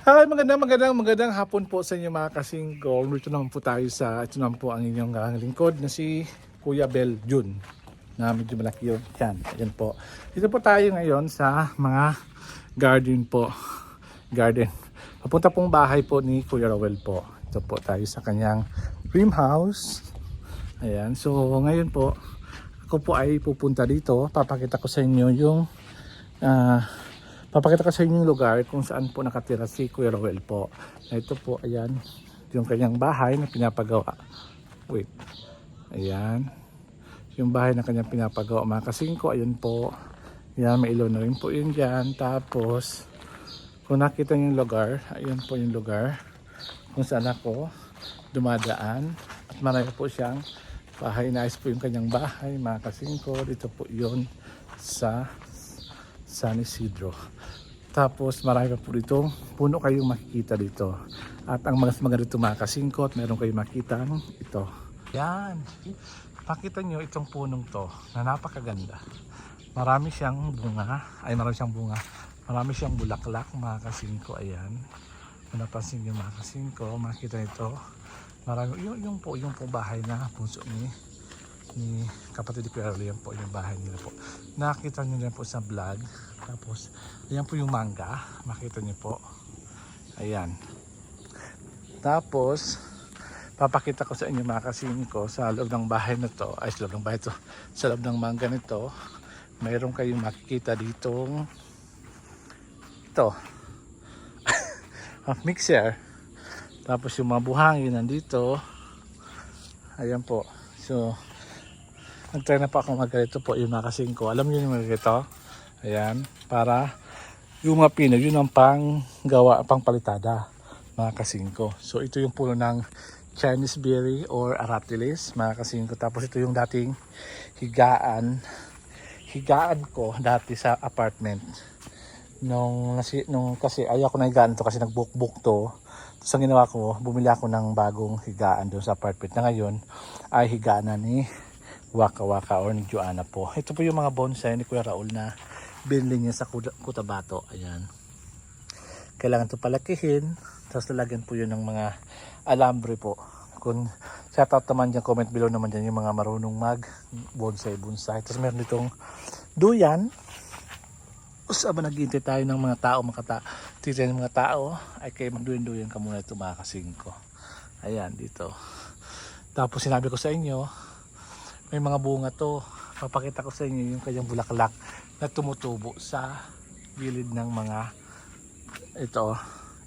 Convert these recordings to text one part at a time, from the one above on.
Ay, magandang hapon po sa inyo mga kasingko. Ito naman po tayo ito naman po ang inyong lingkod na si Kuya Bel Jun. Na medyo malaki yun. Yan, ayan po. Dito po tayo ngayon sa mga garden po. Garden. Papunta pong bahay po ni Kuya Rowel po. Ito po tayo sa kanyang dream house. Ayan, so ngayon po, ako po ay pupunta dito. Papakita ko sa inyo yung papakita ko sa inyo yung lugar kung saan po nakatira si Kuya Rowel po. Ito po, ayan, yung kanyang bahay na pinapagawa. Wait. Ayan. Yung bahay na kanyang pinapagawa. Mga kasingko, ayan po. Ayan, may ilaw na rin po yun dyan. Tapos, kung nakita niyo yung lugar, ayan po yung lugar kung saan ako dumadaan. At marami po siyang bahay. Naayos po yung kanyang bahay. Mga kasingko, dito po yun sa San Isidro. Tapos marami pa po dito puno kayong makikita dito. At ang mga dito mga kasingkot, meron kayong makita ito. Yan. Pakita nyo itong punong to na napakaganda. Marami siyang bunga. Marami siyang bulaklak mga kasingko. Ayan. Kung napansin nyo mga kasingko, makita nito. Marami, yung po bahay na punso ni kapatid ko yan po yung bahay nila po. Nakita nyo yan po sa vlog. Tapos ayan po yung mangga, makita nyo po. Ayan. Tapos papakita ko sa inyo mga kasingko sa loob ng bahay na to, sa loob ng mangga nito, mayroon kayong makikita ditong ito mixer. Tapos yung mga buhangin nandito. Ayan po. So nag-try na pa ako magkalito po yung mga kasingko. Alam niyo yung magkalito? Ayan, para yung mga pino, yun ang pangpalitada mga kasingko. So ito yung puno ng Chinese berry or aratilis mga kasingko. Tapos ito yung dating higaan ko dati sa apartment. Nung kasi ayaw ko na higaan to kasi nagbukbuk to. Tapos ang ginawa ko, bumili ako ng bagong higaan doon sa apartment na ngayon ay higaan na ni Waka Waka or ni Joanna po. Ito po yung mga bonsai ni Kuya Raul na binili niya sa Cotabato. Ayan. Kailangan ito palakihin. Tapos lalagyan po yun ng mga alambre po. Kung shoutout naman dyan, comment below naman dyan yung mga marunong mag bonsai. Tapos meron ditong duyan. Usa ba naghihintay tayo ng mga tao, titira ng mga tao, ay kayo magduyan-duyan ka muna ito mga kasingko. Ayan, dito. Tapos sinabi ko sa inyo, may mga bunga to. Papakita ko sa inyo yung kanyang bulaklak na tumutubo sa gilid ng mga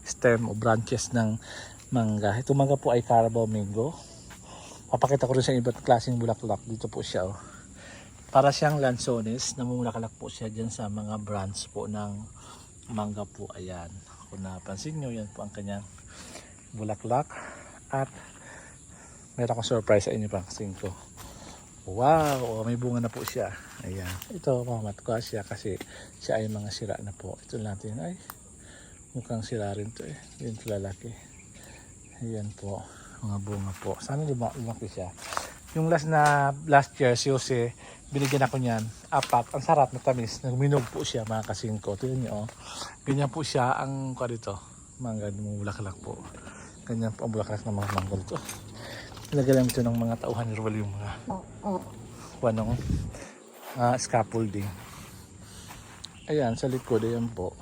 stem o branches ng mangga. Itong mangga po ay Carabao Mango. Papakita ko rin sa iba't klaseng bulaklak. Dito po siya. Para siyang lansones, namumulaklak po siya dyan sa mga branch po ng mangga po. Ayan. Kung napansin nyo, yan po ang kanyang bulaklak. At meron akong surprise sa inyo pa kasing ko. Wow, may bunga na po siya. Ayan. Ito, mamatko siya kasi siya ay mga sira na po. Ito natin ay mukhang sira rin to eh. Yun po lalaki. Ayan po, mga bunga po. Sana lumaki siya. Yung last year, si Jose, binigyan ako niyan, 4. Ang sarap na tamis. Nagminog po siya mga kasingko. Tignan niyo, oh. Ganyan po siya ang dito. Mangga, bulaklak po. Ganyan po ang bulaklak ng mga mangga dito. Nilagalan ito ng mga tauhan ni Rowel yung mga scaffolding. Ayan, sa likod, ayan po.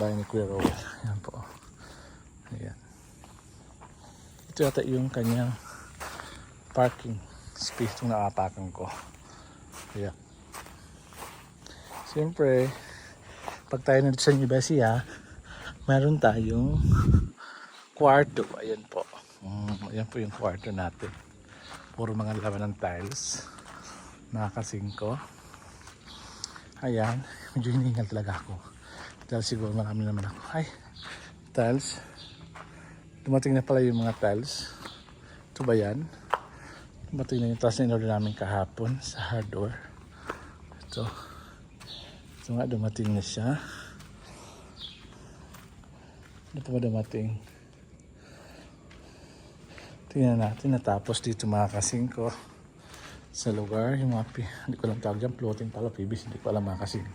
Bahay ni Kuya Rowel. Ayan po. Ayan. Ito yata yung kanyang parking space itong naapakan ko. Ayan. Siyempre, pag tayo nandito sa Nibesia, meron tayong kwarto. Ayan po. Ayan po yung kwarto natin. Puro mga laman ng tiles. Mga kasingko. Ayan. Medyo hinihingal talaga ako. Dahil siguro marami naman ako. Ay, tiles. Dumating na pala yung mga tiles. Ito ba yan? Dumating na yung tiles na in-order namin kahapon sa hardware. Ito nga, dumating na siya. Ano pa ba dumating? Tingnan natin. Natapos dito mga kasingko sa lugar. Yung mga hindi ko lang tawag dyan. Floating pala, PVC. Hindi ko alam mga kasingko.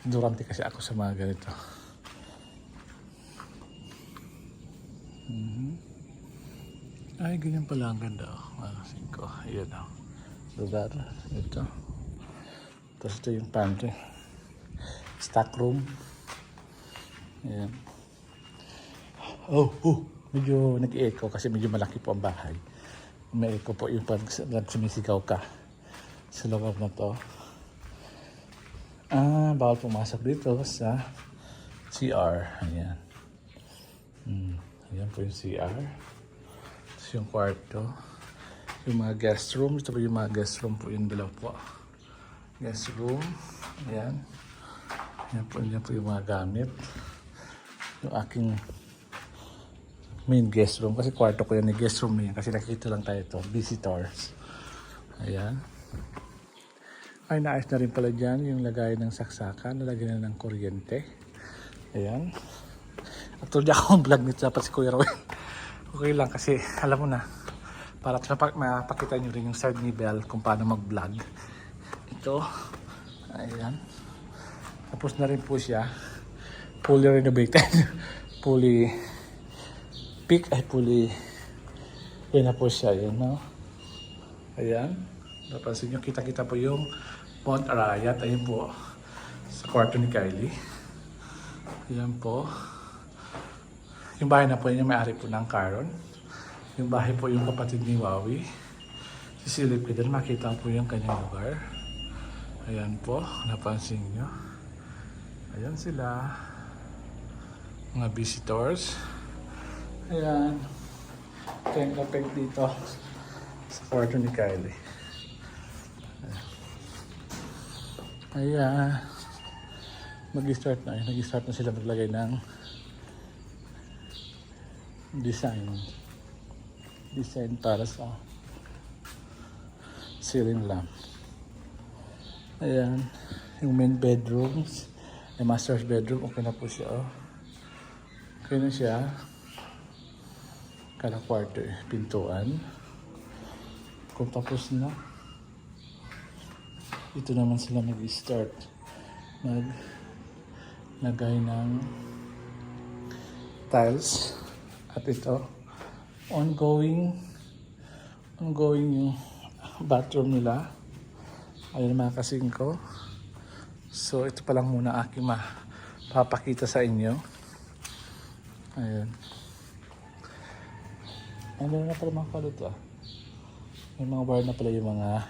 Ignorante kasi ako sa mga ganito. Ay, ganyan pala ang ganda. Makasin ko. Ayan o. Lugar. Ito. Tapos ito yung pantry. Stock room. Ayan. Oh. Medyo nag-echo kasi medyo malaki po ang bahay. May echo po yung pag sumisigaw ka sa lugar na to. Bawal pumasok dito sa CR. Ayan. Ayan po yung CR. Tapos yung kwarto. Yung mga guest room. Ito po yung mga guest room po yung dalaw po. Guest room. Ayan. Ayan po yung mga gamit. Yung aking main guest room. Kasi kwarto ko yan. Yung guest room na yan. Kasi nakikita lang tayo ito. Visitors. Ayan. Ay, naayos na rin pala dyan yung lagay ng saksakan. Nalagyan na ng kuryente. Ayan. Actually, ako ang vlog nito. Dapat si Kuya Roy. Okay lang kasi alam mo na. Para mapakita nyo rin yung side ni Belle kung paano mag-vlog. Ito. Ayan. Tapos na rin po siya. Fully renovated. Fully yun na po siya, yun, no? Ayan. Napansin nyo, kita-kita po yung Mount Arayat. Ayun po. Sa kwarto ni Kylie. Ayan po. Yung bahay na po yun, yung may-ari po ng Caron. Yung bahay po yung kapatid ni Wawi. Sisilip ko din, makita po yung kanyang lugar. Ayan po, napansin nyo. Ayan sila. Mga visitors. Ayan. Peng dito sa kwarto ni Kylie. Ayan. Mag-start na. Nag-start na sila maglagay ng design para sa ceiling lamp. Ayan. Yung main bedrooms. Yung master's bedroom. Okay na po siya. Oh. Okay na siya. Kada kwarto pintuan. Kung tapos na, ito naman sila mag-start maglagay ng tiles. At ito ongoing yung bathroom nila. Ayun mga kasingko. So ito pa lang muna aking mapapakita sa inyo. Ayan. Ano na pala mga kaluto ah. May mga wire na pala yung mga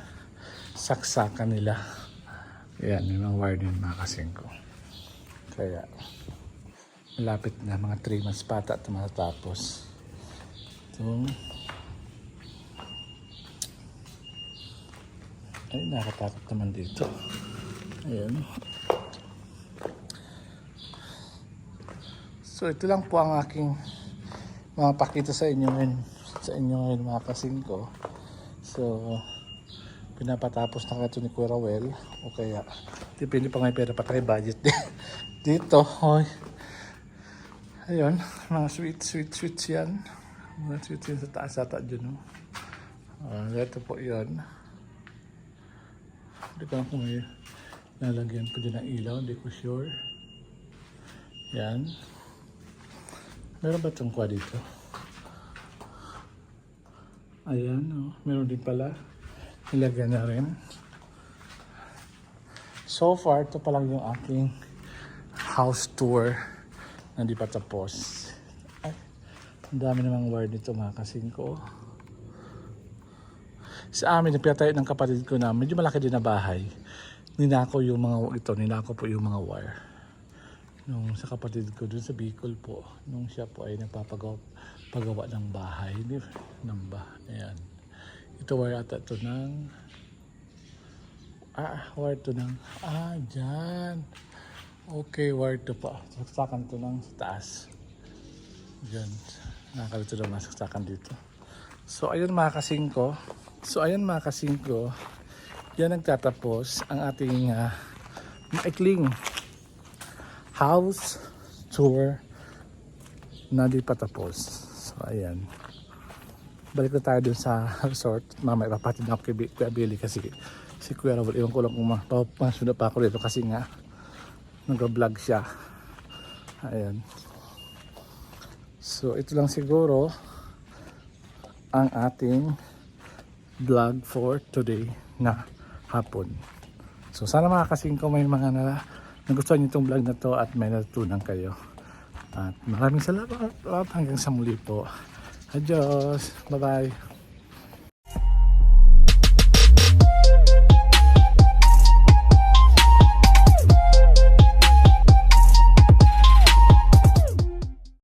saksakan nila. Ayan, may mga wire din mga kasingko. Kaya malapit na mga 3 months pa at matatapos. Ito. Ay, nakatakot naman dito. Ayan. So ito lang po ang aking mapakita sa inyo ngayon mga kasingko. So pinapatapos na ito ni Kuya Rowell o kaya depende pa may pera pa tayo budget dito. Hoy. Ayun, mga sweets yan. Mga sweets yan sa taas ata dyan. Ito po yun. Hindi ko lang kung may nalagyan ko dyan ng ilaw. Hindi ko sure. Yan. Meron ba itong kwa dito? Ayan, meron din pala. Nilagyan na rin. So far, ito pa lang yung aking house tour na di pa tapos. Ay, ang dami namang wire dito mga kasingko. Sa amin, napiyatay ng kapatid ko na medyo malaki din na bahay. Ninako po yung mga wire. Nung sa kapatid ko dun sa Bicol po, nung siya po ay nagpapagawa ng bahay. Ayan. Ito wire ata ito ng dyan. Okay, wire to pa. Saksakan to ng taas. Dyan. Nakakalito na masaksakan dito. So, ayun mga kasingko. Yan nagtatapos ang ating maikling house tour na di pa tapos. So, ayan. Balik na tayo dun sa resort. Mamaya papatid na ako kay Kuya Billy kasi si Kuya Robert, iwan ko lang kung masunod pa ako dito kasi nga nag-vlog siya. Ayan. So ito lang siguro ang ating vlog for today na hapon. So sana mga kasingko may mga nagustuhan niyo itong vlog na to at may natutunan kayo. At maraming salamat at hanggang sa muli po. Adios. Bye bye.